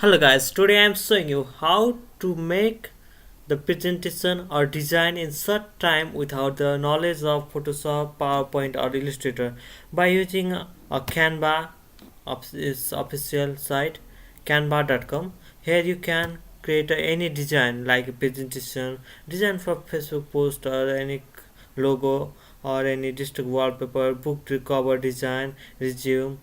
Hello guys, today I am showing you how to make the presentation or design in short time without the knowledge of Photoshop, PowerPoint or Illustrator by using a Canva its official site canva.com. Here you can create any design like a presentation, design for Facebook post or any logo or any district wallpaper, book cover design, resume,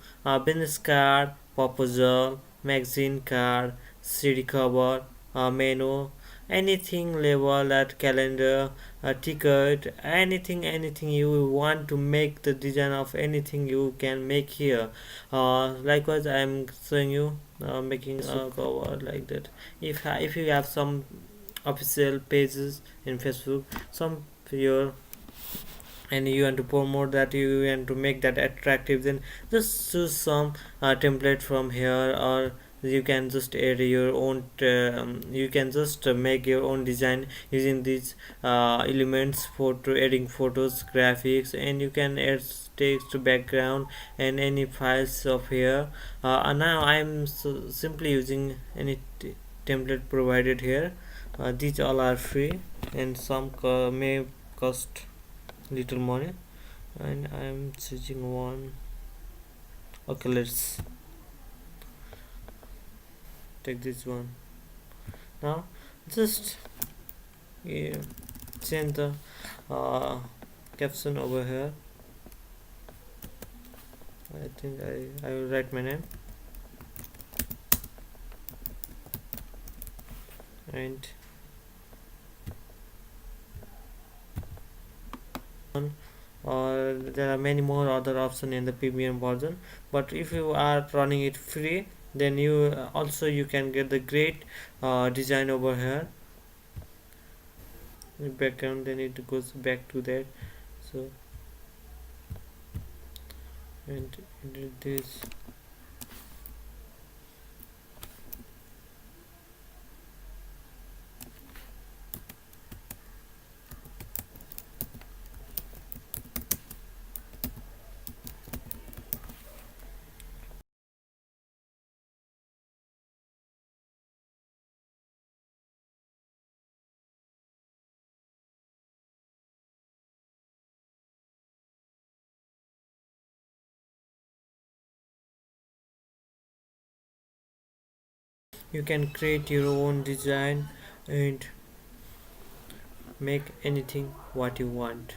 business card, proposal, magazine card, CD cover, menu, anything label at calendar, a ticket, anything you want to make the design of anything you can make here. Likewise, I am showing you making a cover like that. If you have some official pages in Facebook, some your and you want to promote that, you want to make that attractive, then just choose some template from here, or you can just add your own you can just make your own design using these elements for adding photos, graphics, and you can add text background and any files of here. And now I'm simply using any template provided here. These all are free and some may cost little money, and I'm choosing one. Okay, let's take this one. Now just yeah, change the uh, caption over here. I think I will write my name and or there are many more other options in the premium version, but if you are running it free, then you also you can get the great design over here. The background, then it goes back to that. So and this you can create your own design and make anything what you want.